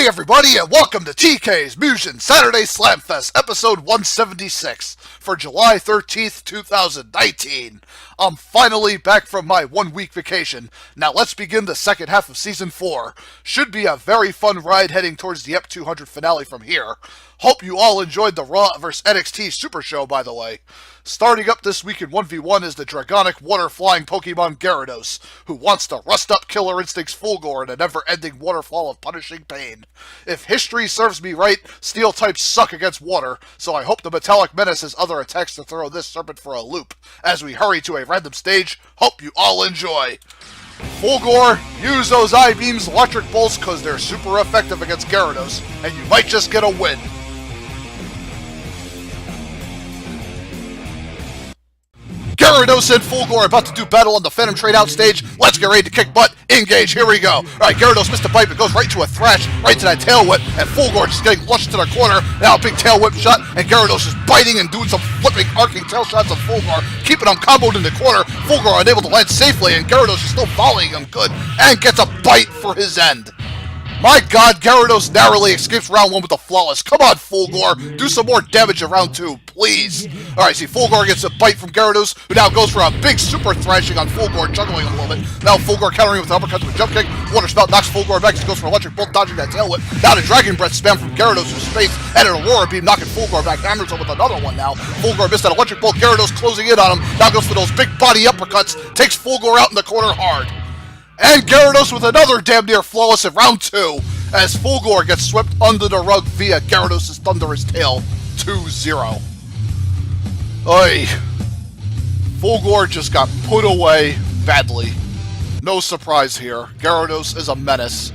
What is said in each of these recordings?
everybody, and welcome to TK's Mugen Saturday Slamfest, episode 176, for July 13th, 2019. I'm finally back from my one-week vacation. Now let's begin the second half of Season 4. Should be a very fun ride heading towards the EP 200 finale from here. Hope you all enjoyed the Raw vs NXT Super Show, by the way. Starting up this week in 1v1 is the dragonic water-flying Pokemon Gyarados, who wants to rust up Killer Instinct's Fulgore in a never-ending waterfall of punishing pain. If history serves me right, steel types suck against water, so I hope the Metallic Menace has other attacks to throw this serpent for a loop. As we hurry to a random stage, hope you all enjoy. Fulgore, use those I-Beams electric bolts cause they're super effective against Gyarados, and you might just get a win. Gyarados and Fulgore about to do battle on the Phantom Trade Out stage. Let's get ready to kick butt. Engage, here we go. Alright, Gyarados missed a bite, but goes right to a thrash, right to that tail whip, and Fulgore just getting flushed to the corner. Now a big tail whip shot, and Gyarados is biting and doing some flipping, arcing tail shots on Fulgore, keeping him comboed in the corner. Fulgore unable to land safely, and Gyarados is still volleying him good, and gets a bite for his end. My god, Gyarados narrowly escapes round 1 with a flawless. Come on, Fulgore, do some more damage in round 2, please. Alright, see, Fulgore gets a bite from Gyarados, who now goes for a big super thrashing on Fulgore, juggling a little bit. Now Fulgore countering with an uppercut to a jump kick. Water Spout knocks Fulgore back as he goes for an electric bolt, dodging that tail whip. Now the Dragon Breath spam from Gyarados through space, and an Aurora Beam knocking Fulgore back. Hammers him with another one now. Fulgore missed that electric bolt, Gyarados closing in on him. Now goes for those big body uppercuts, takes Fulgore out in the corner hard. And Gyarados with another damn near flawless in round 2, as Fulgore gets swept under the rug via Gyarados' thunderous tail, 2-0. Oy. Fulgore just got put away badly. No surprise here. Gyarados is a menace.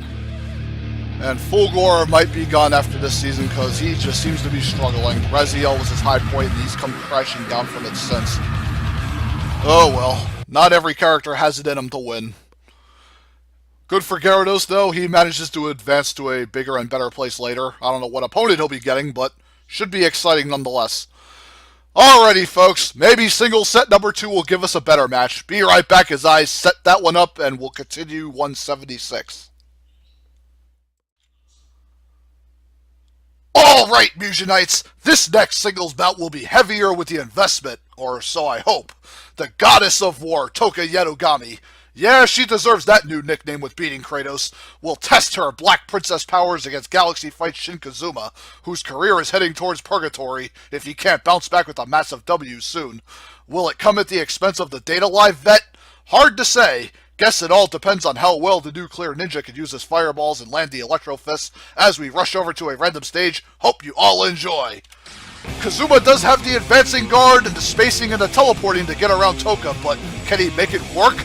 And Fulgore might be gone after this season because he just seems to be struggling. Raziel was his high point and he's come crashing down from it since. Oh well. Not every character has it in him to win. Good for Gyarados, though. He manages to advance to a bigger and better place later. I don't know what opponent he'll be getting, but should be exciting nonetheless. Alrighty, folks. Maybe single set number 2 will give us a better match. Be right back as I set that one up, and we'll continue 176. Alright, Mugenites. This next singles bout will be heavier with the investment, or so I hope. The Goddess of War, Toka Yedogami. Yeah, she deserves that new nickname with beating Kratos. We'll test her Black Princess powers against Galaxy Fight Shin Kazuma, whose career is heading towards purgatory if he can't bounce back with a massive W soon. Will it come at the expense of the Data Live vet? Hard to say. Guess it all depends on how well the nuclear ninja can use his fireballs and land the electro fists as we rush over to a random stage. Hope you all enjoy. Kazuma does have the advancing guard and the spacing and the teleporting to get around Toka, but can he make it work?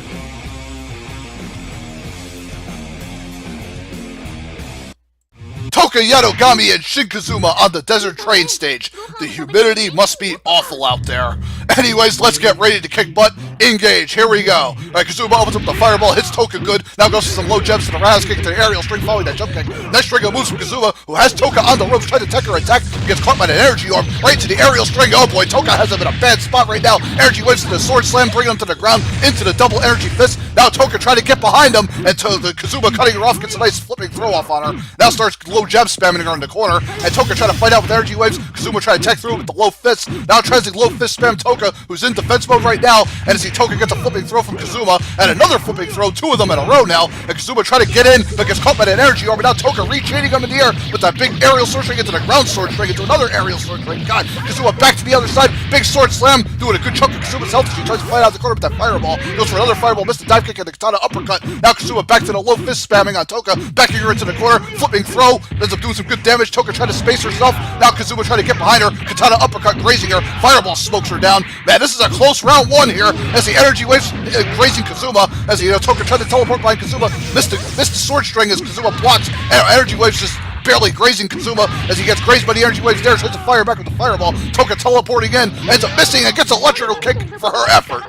Toka Yedogami and Shin Kazuma on the desert train stage. The humidity must be awful out there. Anyways, let's get ready to kick butt. Engage, here we go. Alright, Kazuma opens up the fireball, hits Toka good. Now goes for some low jabs to the roundhouse kick to the aerial string following that jump kick. Next string of moves from Kazuma, who has Toka on the ropes trying to tech her attack. Gets caught by an energy orb right to the aerial string. Oh boy, Toka has him in a bad spot right now. Energy waves to the sword slam, bringing him to the ground into the double energy fist. Now Toka trying to get behind him, and the Kazuma cutting her off, gets a nice flipping throw off on her. Now starts low jab spamming her in the corner, and Toka trying to fight out with energy waves. Kazuma trying to tech through with the low fists. Now tries to low fist spam Toka, who's in defense mode right now, and as Toka gets a flipping throw from Kazuma, and another flipping throw, 2 of them in a row now, and Kazuma trying to get in, but gets caught by an energy orb, and now Toka re-chaining him in the air with that big aerial sword string into the ground sword string, into another aerial sword string. God, Kazuma back to the other side, big sword slam, doing a good chunk of Kazuma's health as she tries to fly out the corner with that fireball, goes for another fireball, missed the dive kick and the katana uppercut. Now Kazuma back to the low fist spamming on Toka, backing her into the corner, flipping throw, ends up doing some good damage. Toka trying to space herself, now Kazuma trying to get behind her, katana uppercut grazing her, fireball smokes her down. Man, this is a close round 1 here, as the energy waves grazing Kazuma, as Toka tried to teleport behind Kazuma, missed the sword string as Kazuma blocks, and energy waves just barely grazing Kazuma as he gets grazed by the energy waves there, tries to fire back with the fireball. Toka teleporting in, ends up missing and gets an electrical kick for her effort.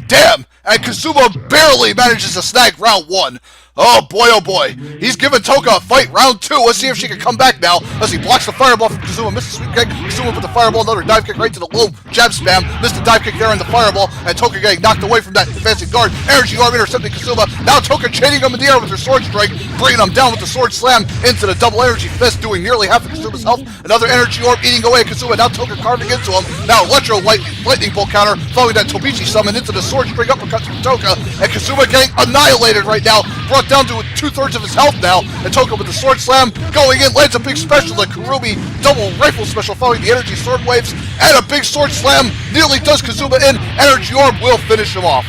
Damn, and Kazuma barely manages to snag round 1. Oh boy, he's giving Toka a fight. Round 2, let's see if she can come back now as he blocks the fireball from Kazuma, misses the sweep kick, Kazuma with the fireball, another dive kick right to the low jab spam, missed the dive kick there in the fireball, and Toka getting knocked away from that advancing guard, energy arm intercepting Kazuma, now Toka chaining him in the air with her sword strike, bringing him down with the sword slam into the double energy fist, doing nearly half of Kazuma's health, another energy orb eating away at Kazuma, now Toka carving into him, now electro lightning bolt counter, following that Tobichi summon into the sword string uppercut from Toka, and Kazuma getting annihilated right now, brought down to 2/3 of his health now, and Toka with the sword slam, going in, lands a big special, the Kurumi double rifle special following the energy sword waves, and a big sword slam, nearly does Kazuma in, energy orb will finish him off.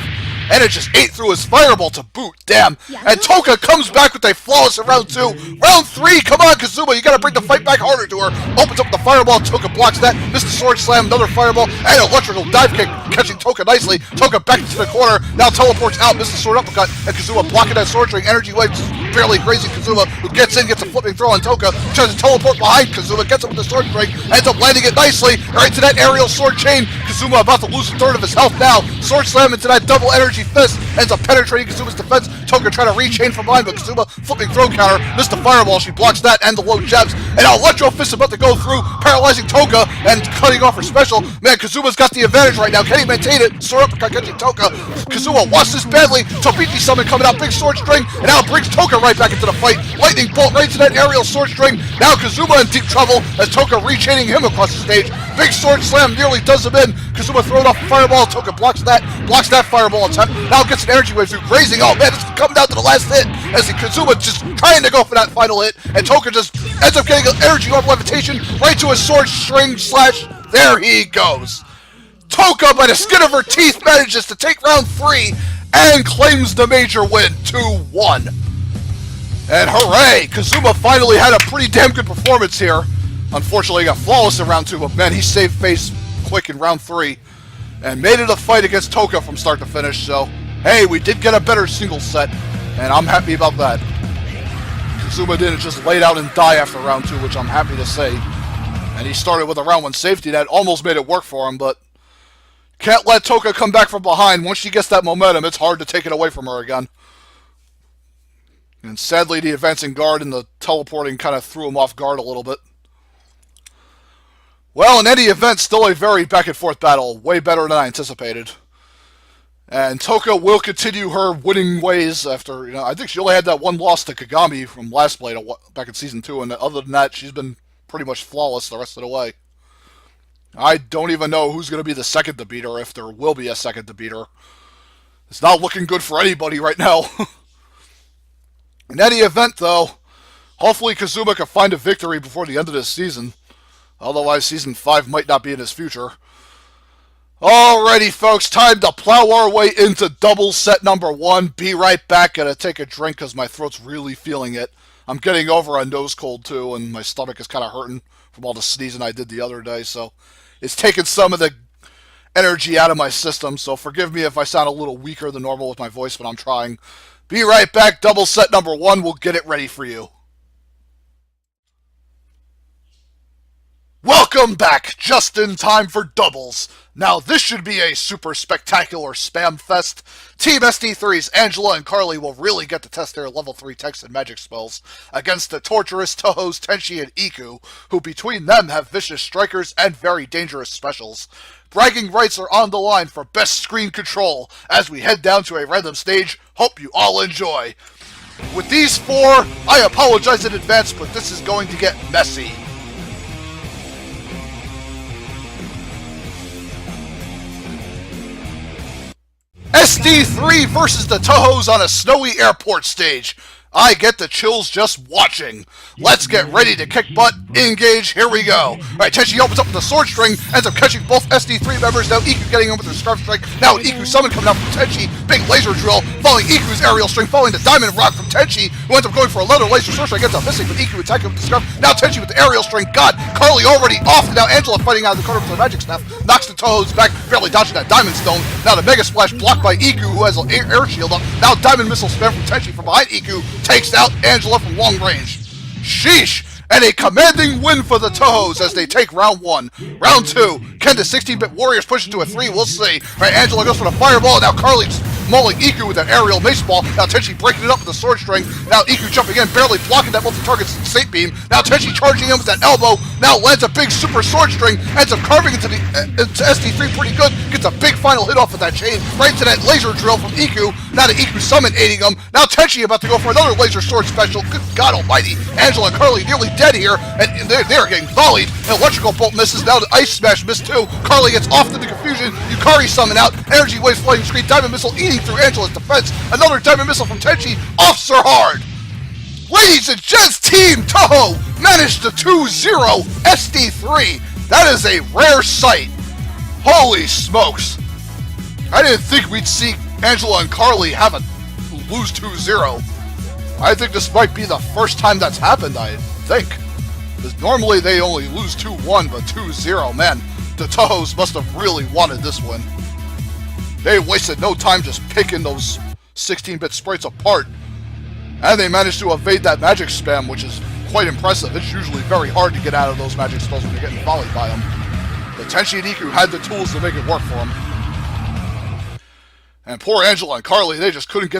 And it just ate through his fireball to boot, damn. And Toka comes back with a flawless in round 2. Round 3, come on Kazuma, you gotta bring the fight back harder to her. Opens up the fireball, Toka blocks that, missed the sword slam, another fireball, and electrical dive kick, catching Toka nicely. Toka back into the corner, now teleports out, missed the sword uppercut, and Kazuma blocking that sword string, energy waves, barely grazing Kazuma, who gets in, gets a flipping throw on Toka, tries to teleport behind Kazuma, gets him with the sword string, ends up landing it nicely, right to that aerial sword chain. Kazuma about to lose 1/3 of his health now, sword slam into that double energy fist, ends up penetrating Kazuma's defense. Toka trying to rechain from behind, but Kazuma flipping throw counter, missed the fireball, she blocks that and the low jabs, and now electro fist about to go through, paralyzing Toka and cutting off her special. Man, Kazuma's got the advantage right now, can he maintain it? Sword uppercut catching Toka, Kazuma wants this badly, Tobichi summon coming out, big sword string, and now brings Toka right back into the fight, lightning bolt right to that aerial sword string, now Kazuma in deep trouble as Toka rechaining him across the stage, big sword slam nearly does him in, Kazuma throwing off a fireball, Toka blocks that fireball attempt, now gets an energy wave through grazing, oh man, it's coming down to the last hit, as Kazuma just trying to go for that final hit, and Toka just ends up getting an energy orb levitation right to his sword string slash, there he goes. Toka, by the skin of her teeth, manages to take round 3 and claims the major win, 2-1. And hooray, Kazuma finally had a pretty damn good performance here. Unfortunately, he got flawless in round 2, but man, he saved face quick in round 3 and made it a fight against Toka from start to finish, so hey, we did get a better singles set, and I'm happy about that. Kazuma didn't just lay out and die after round 2, which I'm happy to say. And he started with a round 1 safety that almost made it work for him, but can't let Toka come back from behind. Once she gets that momentum, it's hard to take it away from her again. And sadly, the advancing guard and the teleporting kind of threw him off guard a little bit. Well, in any event, still a very back-and-forth battle. Way better than I anticipated. And Toka will continue her winning ways after, I think she only had that one loss to Kagami from last Blade back in Season 2, and other than that, she's been pretty much flawless the rest of the way. I don't even know who's going to be the second to beat her, if there will be a second to beat her. It's not looking good for anybody right now. In any event, though, hopefully Kazuma can find a victory before the end of this season. Otherwise, Season 5 might not be in his future. Alrighty, folks, time to plow our way into double set number 1. Be right back. Gotta take a drink because my throat's really feeling it. I'm getting over a nose cold, too, and my stomach is kind of hurting from all the sneezing I did the other day, so it's taking some of the energy out of my system, so forgive me if I sound a little weaker than normal with my voice, but I'm trying. Be right back. Double set number 1. We'll get it ready for you. Welcome back, just in time for doubles. Now this should be a super spectacular spam fest. Team SD3's Angela and Carly will really get to test their level 3 text and magic spells against the torturous Toho's Tenchi and Iku, who between them have vicious strikers and very dangerous specials. Bragging rights are on the line for best screen control as we head down to a random stage. Hope you all enjoy. With these 4, I apologize in advance, but this is going to get messy. SD3 versus the Tohos on a snowy airport stage. I get the chills just watching. Let's get ready to kick butt, engage, here we go. Alright, Tenchi opens up with the sword string, ends up catching both SD3 members, now Iku getting in with her scarf strike, now an Iku summon coming out from Tenchi, big laser drill, following Iku's aerial string, following the diamond rock from Tenchi, who ends up going for another laser sword strike, ends up missing, but Iku attacking with the scarf, now Tenchi with the aerial string, god, Carly already off, and now Angela fighting out of the corner with the magic staff, knocks the Tohos back, barely dodging that diamond stone, now the mega splash blocked by Iku, who has an air shield up, now diamond missile spam from Tenchi from behind Iku, takes out Angela from long range. Sheesh! And a commanding win for the Tohos as they take round 1. Round 2, can the 16-bit Warriors push it to a 3? We'll see. Right, Angela goes for the fireball, now Carly mauling Iku with that aerial mace ball. Now Tenchi breaking it up with the sword string. Now Iku jumping in, barely blocking that multi-target Saint Beam. Now Tenchi charging in with that elbow. Now lands a big super sword string. Ends up carving into SD3 pretty good. Gets a big final hit off of that chain. Right to that laser drill from Iku. Now the Iku summon aiding him. Now Tenchi about to go for another laser sword special. Good God almighty. Angela and Carly nearly dead here. And they're getting volleyed. An electrical bolt misses. Now the ice smash missed too. Carly gets off into the confusion. Yukari summon out. Energy waves flying screen. Diamond missile eating through Angela's defense. Another diamond missile from Tenchi. Offs her hard. Ladies and gents, Team Toho managed to 2-0 SD3. That is a rare sight. Holy smokes. I didn't think we'd see Angela and Carly have a lose 2-0. I think this might be the first time that's happened, I think. Because normally they only lose 2-1, but 2-0, man. The Tohos must have really wanted this win. They wasted no time just picking those 16-bit sprites apart. And they managed to evade that magic spam, which is quite impressive. It's usually very hard to get out of those magic spells when you're getting volleyed by them. But Tenchi and Iku had the tools to make it work for them. And poor Angela and Carly, they just couldn't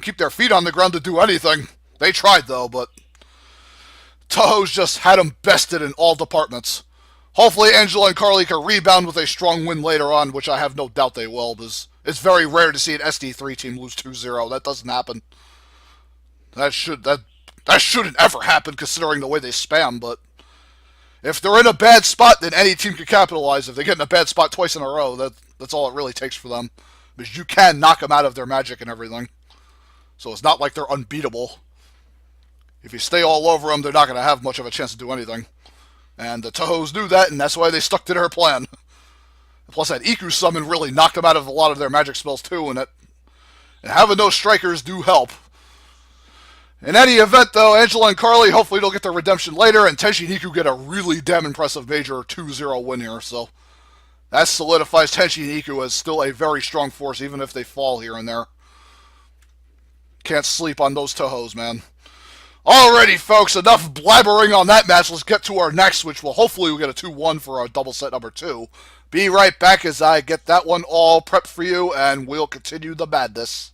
keep their feet on the ground to do anything. They tried though, but Toho's just had them bested in all departments. Hopefully Angela and Carly can rebound with a strong win later on, which I have no doubt they will, because it's very rare to see an SD3 team lose 2-0. That doesn't happen. That shouldn't ever happen considering the way they spam, but if they're in a bad spot, then any team can capitalize. If they get in a bad spot twice in a row, that's all it really takes for them. Because you can knock them out of their magic and everything. So it's not like they're unbeatable. If you stay all over them, they're not going to have much of a chance to do anything. And the Tohos knew that, and that's why they stuck to their plan. Plus that Iku summon really knocked them out of a lot of their magic spells too, and having those strikers do help. In any event, though, Angela and Carly hopefully they'll get their redemption later, and Tenchi and Iku get a really damn impressive major 2-0 win here, so that solidifies Tenchi and Iku as still a very strong force, even if they fall here and there. Can't sleep on those Tohos, man. Alrighty, folks, enough blabbering on that match. Let's get to our next, which will hopefully get a 2-1 for our double set number 2. Be right back as I get that one all prepped for you, and we'll continue the madness.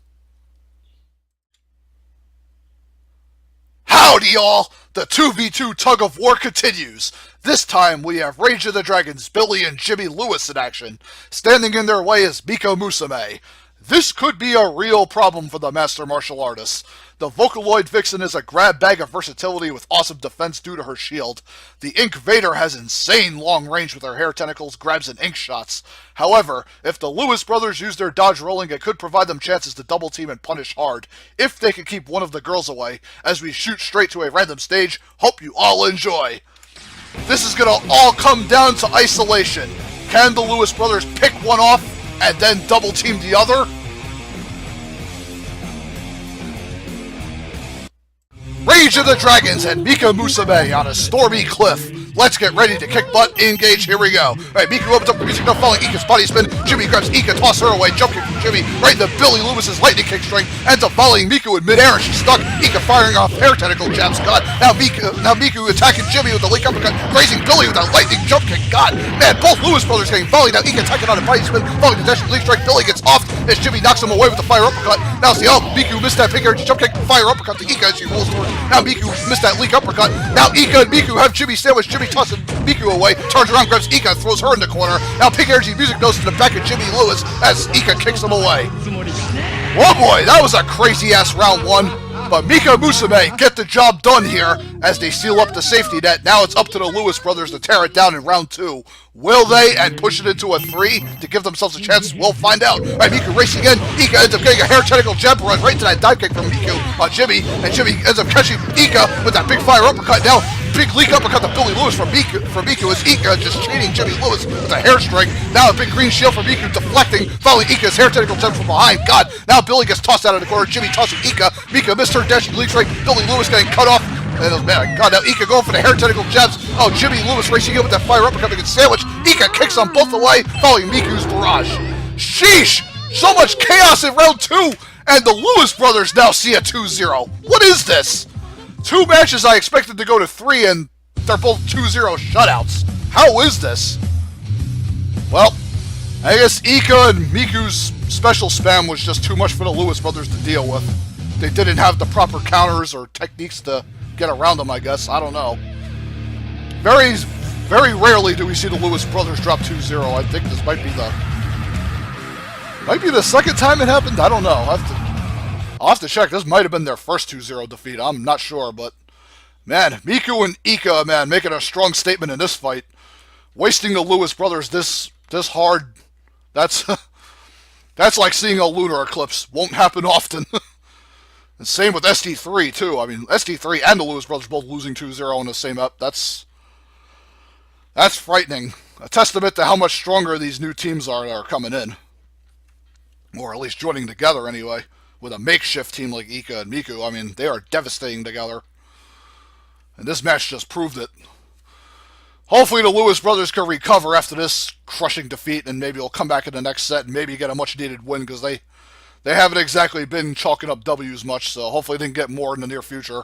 Howdy, y'all! The 2v2 tug of war continues. This time, we have Rage of the Dragons, Billy and Jimmy Lewis in action. Standing in their way is Miko Musume. This could be a real problem for the master martial artists. The Vocaloid Vixen is a grab bag of versatility with awesome defense due to her shield. The Ink Vader has insane long range with her hair tentacles, grabs, and ink shots. However, if the Lewis brothers use their dodge rolling, it could provide them chances to double team and punish hard, if they can keep one of the girls away. As we shoot straight to a random stage, hope you all enjoy. This is gonna all come down to isolation. Can the Lewis brothers pick one off and then double team the other? Rage of the Dragons and Mika Musume on a stormy cliff. Let's get ready to kick butt, engage, here we go. Alright, Miku opens up the music, now following Ika's body spin. Jimmy grabs Ika, toss her away, jump kick from Jimmy, right into Billy Lewis's lightning kick string, ends up volleying Miku in midair and she's stuck. Ika firing off hair tentacle jabs, God. Now Miku attacking Jimmy with the link uppercut, grazing Billy with a lightning jump kick, God. Man, both Lewis brothers getting volleyed. Now Ika attacking on a body spin, following the dashing leap strike, Billy gets off as Jimmy knocks him away with the fire uppercut. Now see, oh, Miku missed that big air jump kick, fire uppercut to Ika as she rolls forward. Now Miku missed that leak uppercut. Now Ika and Miku have Jimmy sandwiched. Jimmy tosses Miku away, turns around, grabs Ika, throws her in the corner. Now Pink Energy music goes to the back of Jimmy Lewis as Ika kicks him away. Oh boy, that was a crazy ass round one. But Mika Musume get the job done here as they seal up the safety net. Now it's up to the Lewis brothers to tear it down in round 2. Will they and push it into a 3 to give themselves a chance? We'll find out. All right, Miku racing in. Ika ends up getting a hair tentacle jump run right to that dive kick from Miku on Jimmy. And Jimmy ends up catching Ika with that big fire uppercut. Now, big leak uppercut to Billy Lewis from Miku as Ika just chaining Jimmy Lewis with a hair string. Now a big green shield from Miku deflecting, following Ika's hair tentacle jump from behind. God, now Billy gets tossed out of the corner. Jimmy tossing Ika. Mika missed her dashing leak strike. Billy Lewis getting cut off. And man, God, now Ika going for the hair tentacle jabs. Oh, Jimmy Lewis racing in with that fire uppercut and sandwich. Ika kicks them both away, following Miku's barrage. Sheesh! So much chaos in round 2, and the Lewis brothers now see a 2-0. What is this? 2 matches I expected to go to 3, and they're both 2-0 shutouts. How is this? Well, I guess Ika and Miku's special spam was just too much for the Lewis brothers to deal with. They didn't have the proper counters or techniques to get around them, I guess. I don't know. Very rarely do we see the Lewis brothers drop 2-0. I think this might be the second time it happened. I don't know. I'll have to check. This might have been their first 2-0 defeat. I'm not sure, but man, Miku and Ika, man, making a strong statement in this fight. Wasting the Lewis brothers this hard, that's like seeing a lunar eclipse. Won't happen often. And same with ST3 too. I mean, ST3 and the Lewis brothers both losing 2-0 in the same up. That's frightening. A testament to how much stronger these new teams are that are coming in. Or at least joining together anyway. With a makeshift team like Ika and Miku. I mean, they are devastating together. And this match just proved it. Hopefully the Lewis brothers can recover after this crushing defeat, and maybe they'll come back in the next set and maybe get a much-needed win, because they haven't exactly been chalking up W's much, so hopefully they can get more in the near future.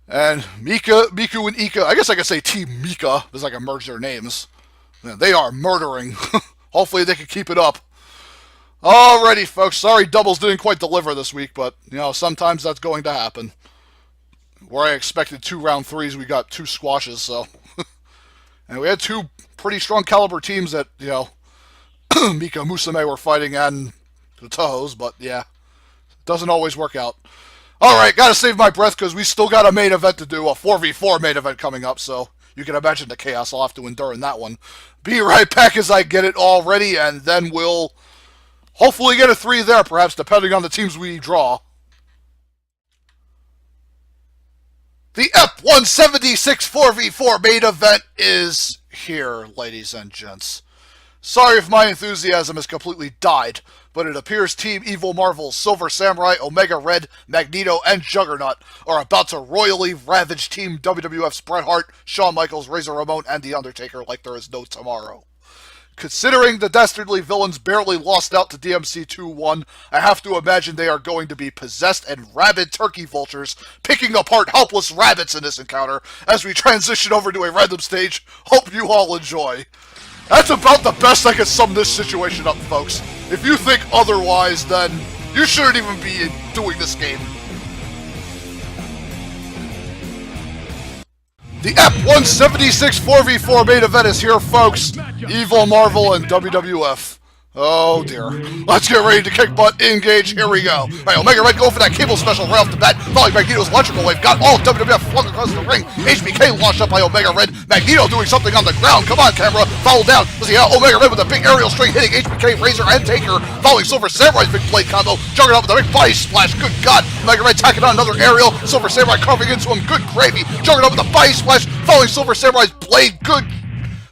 And Miku and Ika, I guess I could say Team Mika, because I can merge their names. Man, they are murdering. Hopefully they can keep it up. Alrighty, folks. Sorry doubles didn't quite deliver this week, but, you know, sometimes that's going to happen. Where I expected 2 round 3s, we got 2 squashes, so. And we had 2 pretty strong caliber teams that, you know, Mika Musume were fighting and the Tohos, but yeah, doesn't always work out. Alright, gotta save my breath because we still got a main event to do, a 4v4 main event coming up, so you can imagine the chaos I'll have to endure in that one. Be right back as I get it all ready, and then we'll hopefully get a 3 there, perhaps, depending on the teams we draw. The F176 4v4 main event is here, ladies and gents. Sorry if my enthusiasm has completely died, but it appears Team Evil Marvel's Silver Samurai, Omega Red, Magneto, and Juggernaut are about to royally ravage Team WWF's Bret Hart, Shawn Michaels, Razor Ramon, and The Undertaker like there is no tomorrow. Considering the dastardly villains barely lost out to DMC 2-1, I have to imagine they are going to be possessed and rabid turkey vultures, picking apart helpless rabbits in this encounter as we transition over to a random stage. Hope you all enjoy. That's about the best I can sum this situation up, folks. If you think otherwise, then you shouldn't even be doing this game. The F176 4v4 main event is here, folks. Evil Marvel and WWF. Oh dear. Let's get ready to kick butt, engage, here we go. Alright, Omega Red going for that cable special right off the bat. Following Magneto's electrical wave, got all WWF flung across the ring. HBK launched up by Omega Red. Magneto doing something on the ground. Come on, camera. Follow down. Let's see how Omega Red with a big aerial string hitting HBK, Razor, and Taker. Following Silver Samurai's big blade combo. Juggernaut with a big body splash. Good God. Omega Red tacking on another aerial. Silver Samurai carving into him. Good gravy. Juggernaut with a body splash. Following Silver Samurai's blade. Good.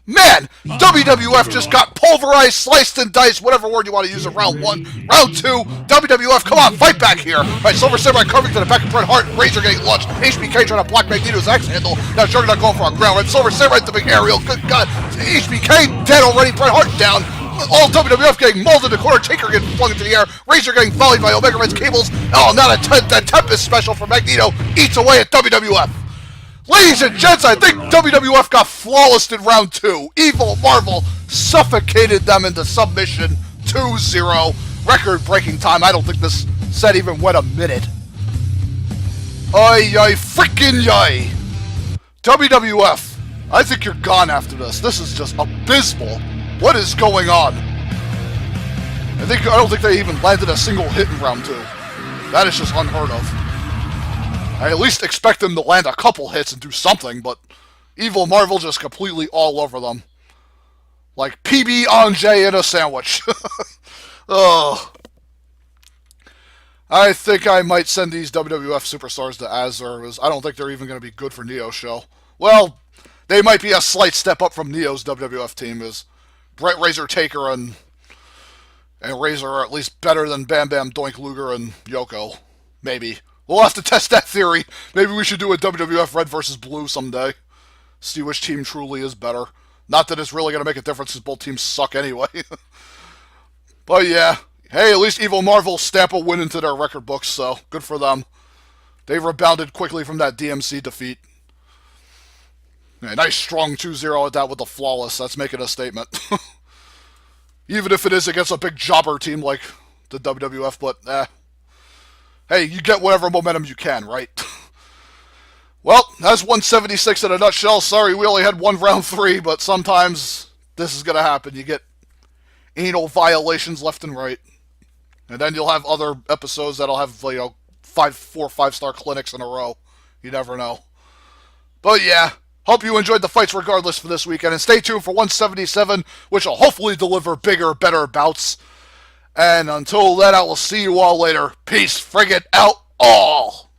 Man, WWF just got pulverized, sliced and diced, whatever word you want to use in round 1. Round 2, WWF, come on, fight back here. Right, Silver Samurai carving to the back of Bret Hart, Razor getting launched, HBK trying to block Magneto's axe handle. Now Juggernaut going for a ground, right, Silver Samurai the big aerial, good God. HBK dead already, Bret Hart down. All WWF getting mauled in the corner, Taker getting flung into the air, Razor getting volleyed by Omega Red's cables. Oh, now the Tempest special from Magneto eats away at WWF. Ladies and gents, I think WWF got flawless in round 2. Evil Marvel suffocated them into submission 2-0. Record-breaking time. I don't think this set even went a minute. Ay, freaking yay. WWF, I think you're gone after this. This is just abysmal. What is going on? I don't think they even landed a single hit in round 2. That is just unheard of. I at least expect them to land a couple hits and do something, but Evil Marvel just completely all over them. Like PB on J in a sandwich. Ugh. I think I might send these WWF superstars to Azure, as I don't think they're even going to be good for Neo's show. Well, they might be a slight step up from Neo's WWF team, as Bret, Razor, Taker, and Razor are at least better than Bam Bam, Doink, Luger, and Yoko. Maybe. We'll have to test that theory. Maybe we should do a WWF Red versus Blue someday. See which team truly is better. Not that it's really going to make a difference since both teams suck anyway. But yeah. Hey, at least Evil Marvel stamp a win into their record books, so good for them. They rebounded quickly from that DMC defeat. Yeah, nice strong 2-0 at that with the flawless. That's making a statement. Even if it is against a big jobber team like the WWF, but hey, you get whatever momentum you can, right? Well, that's 176 in a nutshell. Sorry, we only had one round 3, but sometimes this is going to happen. You get anal violations left and right. And then you'll have other episodes that'll have, 4 5-star clinics in a row. You never know. But yeah, hope you enjoyed the fights regardless for this weekend. And stay tuned for 177, which will hopefully deliver bigger, better bouts. And until then, I will see you all later. Peace friggin' out all.